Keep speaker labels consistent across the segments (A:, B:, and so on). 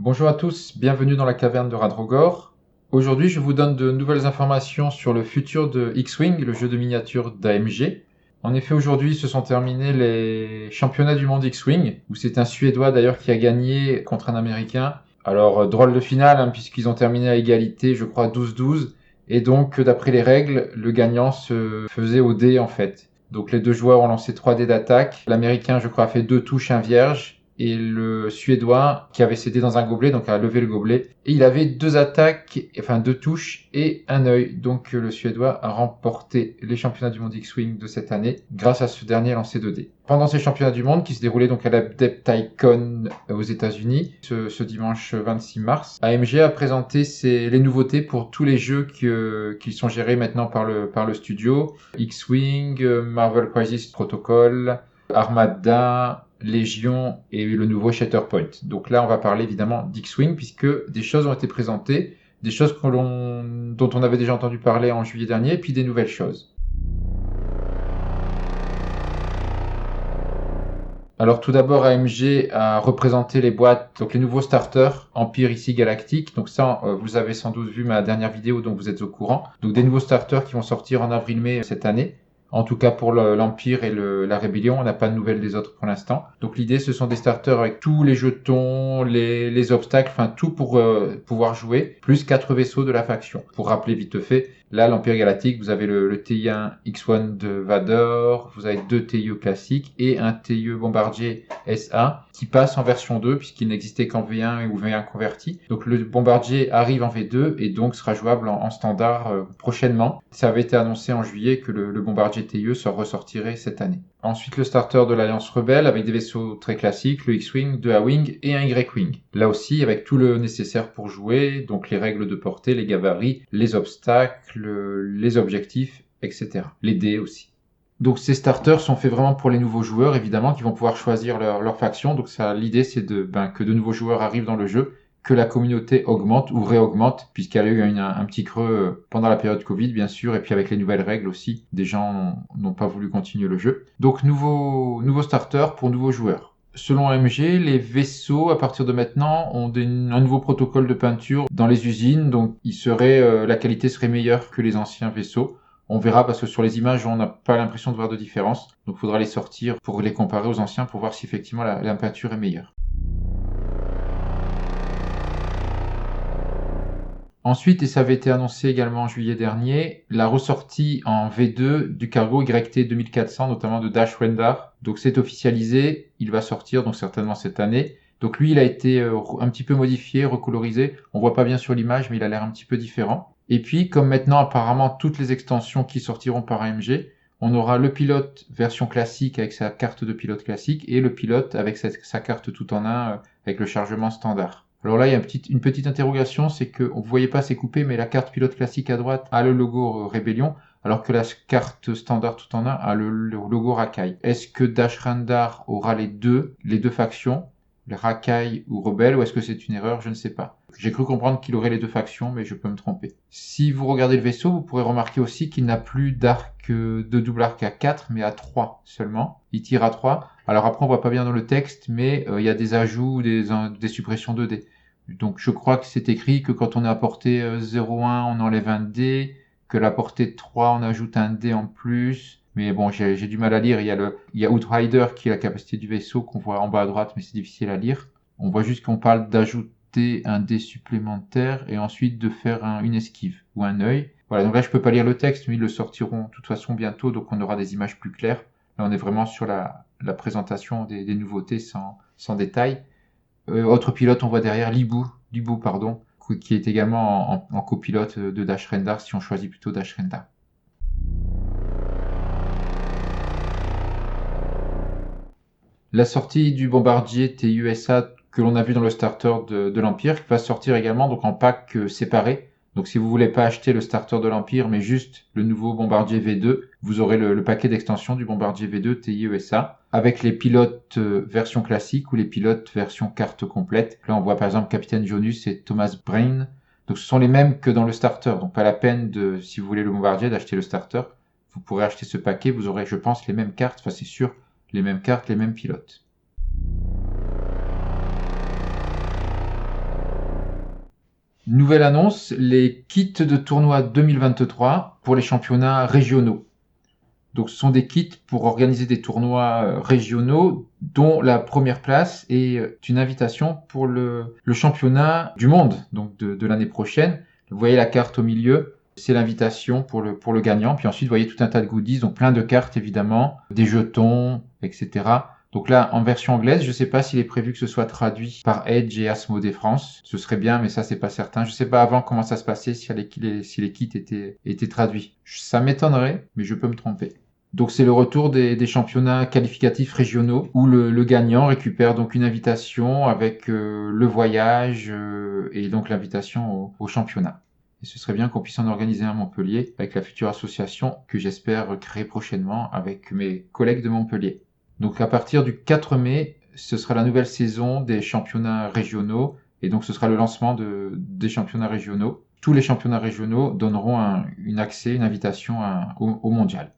A: Bonjour à tous, bienvenue dans la caverne de Radrogor. Aujourd'hui, je vous donne de nouvelles informations sur le futur de X-Wing, le jeu de miniatures d'AMG. En effet, aujourd'hui se sont terminés les championnats du monde X-Wing, où c'est un Suédois d'ailleurs qui a gagné contre un Américain. Alors, drôle de finale, puisqu'ils ont terminé à égalité, je crois 12-12, et donc, d'après les règles, le gagnant se faisait au dé en fait. Donc les deux joueurs ont lancé 3 dés d'attaque. L'Américain, je crois, a fait 2 touches, un vierge. Et le Suédois, qui avait cédé dans un gobelet, donc a levé le gobelet. Et il avait 2 attaques, enfin 2 touches et un œil. Donc le Suédois a remporté les championnats du monde X-Wing de cette année grâce à ce dernier lancé 2 dés. Pendant ces championnats du monde, qui se déroulaient donc à l'Adepticon aux États-Unis, ce dimanche 26 mars, AMG a présenté les nouveautés pour tous les jeux qui sont gérés maintenant par le studio. X-Wing, Marvel Crisis Protocol, Armada, Légion et le nouveau Shatterpoint. Donc là, on va parler évidemment d'X-Wing puisque des choses ont été présentées, des choses dont on avait déjà entendu parler en juillet dernier, et puis des nouvelles choses. Alors tout d'abord, AMG a représenté les boîtes, donc les nouveaux starters, Empire ici Galactique. Donc ça, vous avez sans doute vu ma dernière vidéo, donc vous êtes au courant. Donc des nouveaux starters qui vont sortir en avril-mai cette année. En tout cas pour l'Empire et la Rébellion, on n'a pas de nouvelles des autres pour l'instant. Donc l'idée, ce sont des starters avec tous les jetons, les obstacles, enfin tout pour pouvoir jouer, plus 4 vaisseaux de la faction. Pour rappeler vite fait, là, l'Empire Galactique, vous avez le TI-1 X1 de Vador, vous avez 2 TIE classiques et un TIE bombardier SA qui passe en version 2 puisqu'il n'existait qu'en V1 ou V1 converti. Donc le bombardier arrive en V2 et donc sera jouable en standard prochainement. Ça avait été annoncé en juillet que le bombardier TIE se ressortirait cette année. Ensuite, le starter de l'Alliance Rebelle avec des vaisseaux très classiques, le X-Wing, 2 A-Wing et un Y-Wing. Là aussi, avec tout le nécessaire pour jouer, donc les règles de portée, les gabarits, les obstacles, les objectifs, etc. Les dés aussi. Donc ces starters sont faits vraiment pour les nouveaux joueurs, évidemment, qui vont pouvoir choisir leur faction. Donc l'idée, c'est que de nouveaux joueurs arrivent dans le jeu, que la communauté augmente ou réaugmente, puisqu'elle a eu un petit creux pendant la période Covid, bien sûr, et puis avec les nouvelles règles aussi, des gens n'ont pas voulu continuer le jeu. Donc nouveau starter pour nouveaux joueurs. Selon AMG, les vaisseaux, à partir de maintenant, ont un nouveau protocole de peinture dans les usines, donc la qualité serait meilleure que les anciens vaisseaux. On verra parce que sur les images, on n'a pas l'impression de voir de différence, donc il faudra les sortir pour les comparer aux anciens pour voir si effectivement la peinture est meilleure. Ensuite, et ça avait été annoncé également en juillet dernier, la ressortie en V2 du cargo YT 2400, notamment de Dash Rendar. Donc c'est officialisé, il va sortir donc certainement cette année. Donc lui, il a été un petit peu modifié, recolorisé. On voit pas bien sur l'image, mais il a l'air un petit peu différent. Et puis, comme maintenant apparemment toutes les extensions qui sortiront par AMG, on aura le pilote version classique avec sa carte de pilote classique et le pilote avec sa carte tout en un avec le chargement standard. Alors là, il y a une petite interrogation, c'est que vous voyez pas, c'est coupé, mais la carte pilote classique à droite a le logo Rébellion, alors que la carte standard tout en un a le logo Rakai. Est-ce que Dash Rendar aura les deux factions, les Rakai ou Rebelle, ou est-ce que c'est une erreur? Je ne sais pas. J'ai cru comprendre qu'il aurait les deux factions, mais je peux me tromper. Si vous regardez le vaisseau, vous pourrez remarquer aussi qu'il n'a plus de double arc à 4, mais à 3 seulement. Il tire à 3. Alors après, on voit pas bien dans le texte, mais il y a des ajouts, des suppressions de dés. Donc je crois que c'est écrit que quand on est à portée 0,1, on enlève un dé, que la portée 3, on ajoute un dé en plus. Mais bon, j'ai du mal à lire. Il y a Outrider qui est la capacité du vaisseau qu'on voit en bas à droite, mais c'est difficile à lire. On voit juste qu'on parle d'ajouter un dé supplémentaire et ensuite de faire une esquive ou un œil. Voilà, donc là je peux pas lire le texte, mais ils le sortiront de toute façon bientôt, donc on aura des images plus claires. Là on est vraiment sur la présentation des nouveautés sans détail. Autre pilote, on voit derrière Libou, qui est également en copilote de Dash Rendar, si on choisit plutôt Dash Rendar. La sortie du bombardier TUSA que l'on a vu dans le starter de l'Empire va sortir également donc en pack séparé. Donc si vous voulez pas acheter le starter de l'Empire mais juste le nouveau bombardier V2, vous aurez le paquet d'extension du bombardier V2 TIESA avec les pilotes version classique ou les pilotes version carte complète. Là on voit par exemple Capitaine Jonus et Thomas Brain. Donc ce sont les mêmes que dans le starter. Donc pas la peine si vous voulez le bombardier d'acheter le starter. Vous pourrez acheter ce paquet, vous aurez je pense les mêmes cartes, enfin c'est sûr, les mêmes cartes, les mêmes pilotes. Nouvelle annonce, les kits de tournoi 2023 pour les championnats régionaux. Donc ce sont des kits pour organiser des tournois régionaux dont la première place est une invitation pour le championnat du monde donc de l'année prochaine. Vous voyez la carte au milieu, c'est l'invitation pour le gagnant. Puis ensuite, vous voyez tout un tas de goodies, donc plein de cartes évidemment, des jetons, etc. Donc là, en version anglaise, je ne sais pas s'il est prévu que ce soit traduit par Edge et Asmodée France. Ce serait bien, mais ça, c'est pas certain. Je ne sais pas avant comment ça se passait, si les kits étaient traduits. Ça m'étonnerait, mais je peux me tromper. Donc c'est le retour des championnats qualificatifs régionaux où le gagnant récupère donc une invitation avec le voyage et donc l'invitation au championnat. Et ce serait bien qu'on puisse en organiser un à Montpellier avec la future association que j'espère créer prochainement avec mes collègues de Montpellier. Donc à partir du 4 mai, ce sera la nouvelle saison des championnats régionaux et donc ce sera le lancement des championnats régionaux. Tous les championnats régionaux donneront une invitation au mondial.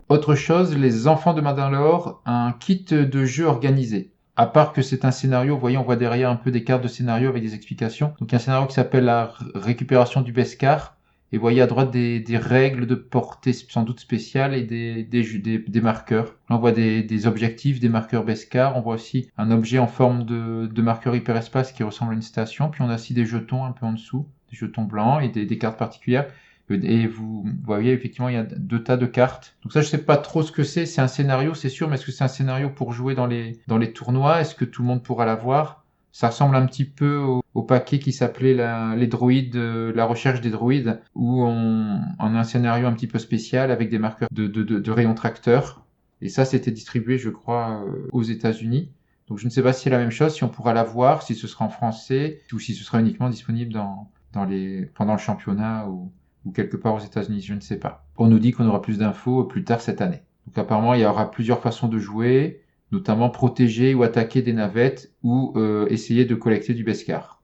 A: Autre chose, les enfants de Mandalore, un kit de jeu organisé. À part que c'est un scénario, vous voyez, on voit derrière un peu des cartes de scénario avec des explications. Donc il y a un scénario qui s'appelle la récupération du Beskar. Et vous voyez à droite des règles de portée sans doute spéciales et des marqueurs. Là, on voit des objectifs, des marqueurs Beskar. On voit aussi un objet en forme de marqueur hyperespace qui ressemble à une station. Puis on a aussi des jetons un peu en dessous, des jetons blancs et des cartes particulières. Et vous voyez, effectivement, il y a 2 tas de cartes. Donc ça, je sais pas trop ce que c'est. C'est un scénario, c'est sûr, mais est-ce que c'est un scénario pour jouer dans les tournois? Est-ce que tout le monde pourra l'avoir? Ça ressemble un petit peu au paquet qui s'appelait les droïdes, la recherche des droïdes, où on a un scénario un petit peu spécial avec des marqueurs de rayons tracteurs. Et ça, c'était distribué, je crois, aux États-Unis. Donc je ne sais pas si c'est la même chose, si on pourra l'avoir, si ce sera en français, ou si ce sera uniquement disponible pendant le championnat ou quelque part aux États-Unis, je ne sais pas. On nous dit qu'on aura plus d'infos plus tard cette année. Donc apparemment, il y aura plusieurs façons de jouer, notamment protéger ou attaquer des navettes ou essayer de collecter du Beskar.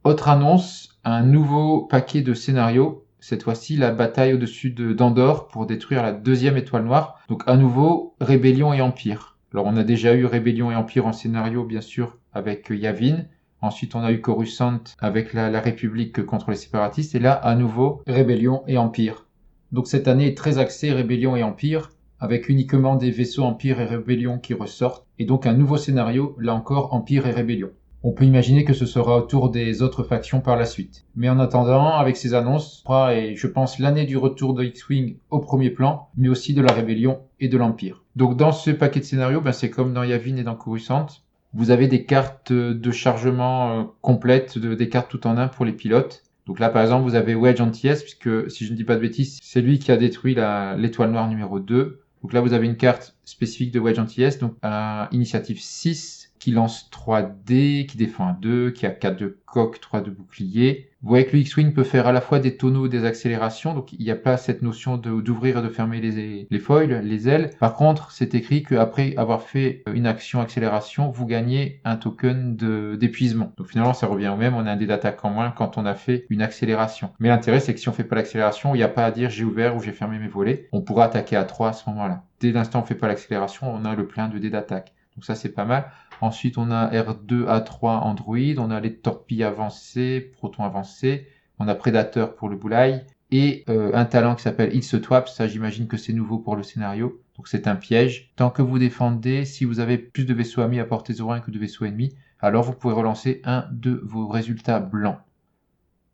A: Autre annonce, un nouveau paquet de scénarios. Cette fois-ci, la bataille au-dessus d'Andorre pour détruire la 2e étoile noire. Donc à nouveau, Rébellion et Empire. Alors on a déjà eu Rébellion et Empire en scénario, bien sûr, avec Yavin. Ensuite, on a eu Coruscant avec la République contre les séparatistes. Et là, à nouveau, Rébellion et Empire. Donc cette année est très axée Rébellion et Empire, avec uniquement des vaisseaux Empire et Rébellion qui ressortent. Et donc un nouveau scénario, là encore, Empire et Rébellion. On peut imaginer que ce sera autour des autres factions par la suite. Mais en attendant, avec ces annonces, et je pense l'année du retour de X-Wing au premier plan, mais aussi de la Rébellion et de l'Empire. Donc dans ce paquet de scénarios, c'est comme dans Yavin et dans Coruscant. Vous avez des cartes de chargement complètes, des cartes tout en un pour les pilotes. Donc là, par exemple, vous avez Wedge Antilles, puisque, si je ne dis pas de bêtises, c'est lui qui a détruit l'étoile noire numéro 2. Donc là, vous avez une carte spécifique de Wedge Antilles, donc à initiative 6, qui lance 3 dés, qui défend un 2, qui a 4 de coque, 3 de bouclier. Vous voyez que le X-Wing peut faire à la fois des tonneaux et des accélérations, donc il n'y a pas cette notion d'ouvrir et de fermer les foils, les ailes. Par contre, c'est écrit qu'après avoir fait une action accélération, vous gagnez un token d'épuisement. Donc finalement, ça revient au même, on a un dé d'attaque en moins quand on a fait une accélération. Mais l'intérêt, c'est que si on fait pas l'accélération, il n'y a pas à dire j'ai ouvert ou j'ai fermé mes volets. On pourra attaquer à 3 à ce moment-là. Dès l'instant où on fait pas l'accélération, on a le plein de dés d'attaque. Donc ça, c'est pas mal. Ensuite, on a R2-A3 Android, on a les torpilles avancées, protons avancés, on a Prédateur pour le boulaï, et un talent qui s'appelle Il se twap, ça j'imagine que c'est nouveau pour le scénario, donc c'est un piège. Tant que vous défendez, si vous avez plus de vaisseaux amis à portée 0,1 que de vaisseaux ennemis, alors vous pouvez relancer un de vos résultats blancs.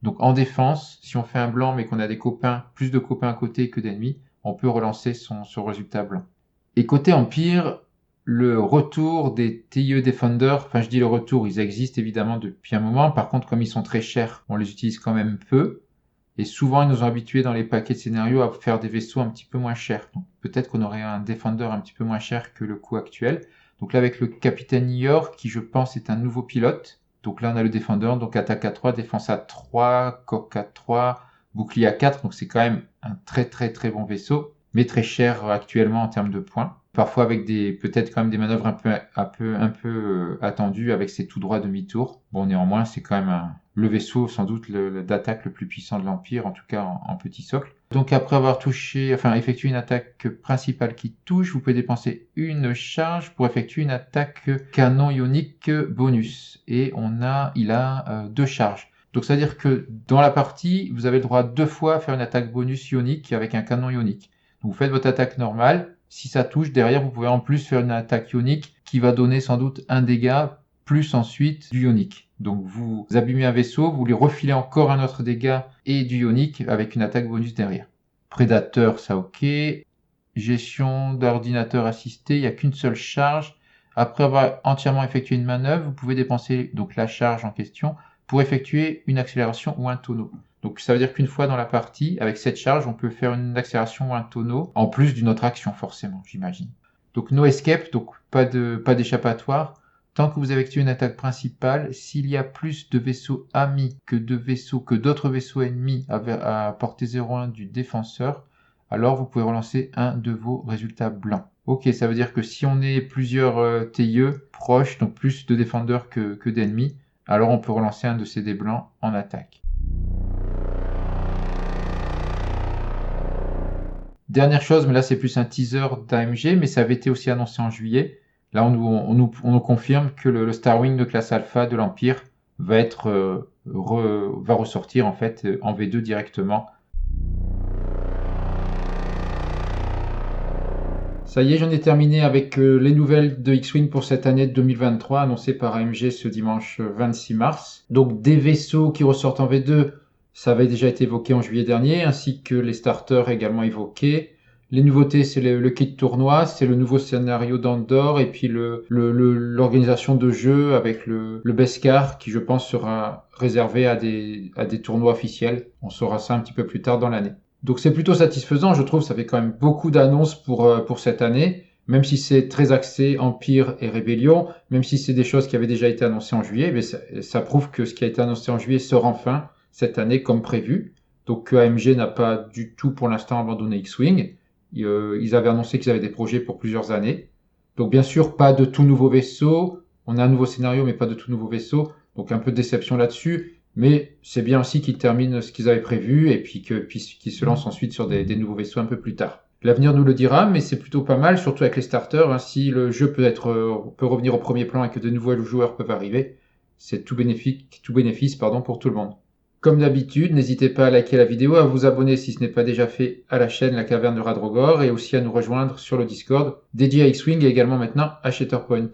A: Donc en défense, si on fait un blanc mais qu'on a des copains, plus de copains à côté que d'ennemis, on peut relancer son résultat blanc. Et côté Empire, le retour des TIE Defender, enfin je dis le retour, ils existent évidemment depuis un moment, par contre comme ils sont très chers, on les utilise quand même peu, et souvent ils nous ont habitués dans les paquets de scénarios à faire des vaisseaux un petit peu moins chers, donc peut-être qu'on aurait un Defender un petit peu moins cher que le coût actuel. Donc là avec le capitaine Yor, qui je pense est un nouveau pilote, donc là on a le Defender, donc attaque à 3, défense à 3, coque à 3, bouclier à 4, donc c'est quand même un très très très bon vaisseau, mais très cher actuellement en termes de points. Parfois avec peut-être quand même des manœuvres un peu attendues avec ses tout droits demi-tour. Bon, néanmoins, c'est quand même le vaisseau sans doute d'attaque le plus puissant de l'Empire, en tout cas en petit socle. Donc après avoir effectué une attaque principale qui touche, vous pouvez dépenser une charge pour effectuer une attaque canon ionique bonus. Et il a 2 charges. Donc c'est à dire que dans la partie, vous avez le droit 2 fois à faire une attaque bonus ionique avec un canon ionique. Donc vous faites votre attaque normale. Si ça touche, derrière vous pouvez en plus faire une attaque ionique qui va donner sans doute un dégât plus ensuite du ionique. Donc vous abîmez un vaisseau, vous lui refilez encore un autre dégât et du ionique avec une attaque bonus derrière. Prédateur, ça ok. Gestion d'ordinateur assisté, il n'y a qu'une seule charge. Après avoir entièrement effectué une manœuvre, vous pouvez dépenser donc la charge en question pour effectuer une accélération ou un tonneau. Donc ça veut dire qu'une fois dans la partie, avec cette charge, on peut faire une accélération ou un tonneau, en plus d'une autre action forcément, j'imagine. Donc no escape, donc pas d'échappatoire. Tant que vous effectuez une attaque principale, s'il y a plus de vaisseaux amis que d'autres vaisseaux ennemis à portée 0,1 du défenseur, alors vous pouvez relancer un de vos résultats blancs. Ok, ça veut dire que si on est plusieurs TIE proches, donc plus de défendeurs que d'ennemis, alors on peut relancer un de ces dés blancs en attaque. Dernière chose, mais là c'est plus un teaser d'AMG, mais ça avait été aussi annoncé en juillet. Là, on nous confirme que le Star Wing de classe Alpha de l'Empire va ressortir en fait en V2 directement. Ça y est, j'en ai terminé avec les nouvelles de X-Wing pour cette année de 2023 annoncées par AMG ce dimanche 26 mars. Donc des vaisseaux qui ressortent en V2, ça avait déjà été évoqué en juillet dernier, ainsi que les starters également évoqués. Les nouveautés, c'est le kit tournoi, c'est le nouveau scénario d'Andorre et puis l'organisation de jeu avec le Beskar qui, je pense, sera réservé à des tournois officiels. On saura ça un petit peu plus tard dans l'année. Donc c'est plutôt satisfaisant, je trouve. Ça fait quand même beaucoup d'annonces pour cette année, même si c'est très axé Empire et Rébellion, même si c'est des choses qui avaient déjà été annoncées en juillet, mais ça prouve que ce qui a été annoncé en juillet sort enfin cette année comme prévu. Donc AMG n'a pas du tout pour l'instant abandonné X-Wing. Ils avaient annoncé qu'ils avaient des projets pour plusieurs années. Donc bien sûr, pas de tout nouveau vaisseau. On a un nouveau scénario, mais pas de tout nouveau vaisseau. Donc un peu de déception là-dessus. Mais c'est bien aussi qu'ils terminent ce qu'ils avaient prévu et puis qu'ils se lancent ensuite sur des nouveaux vaisseaux un peu plus tard. L'avenir nous le dira, mais c'est plutôt pas mal, surtout avec les starters. Hein. Si le jeu peut revenir au premier plan et que de nouveaux joueurs peuvent arriver, c'est tout bénéfice pour tout le monde. Comme d'habitude, n'hésitez pas à liker la vidéo, à vous abonner si ce n'est pas déjà fait à la chaîne La Caverne de Radrogor et aussi à nous rejoindre sur le Discord dédié à X-Wing et également maintenant à Shatterpoint.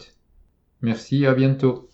A: Merci, à bientôt.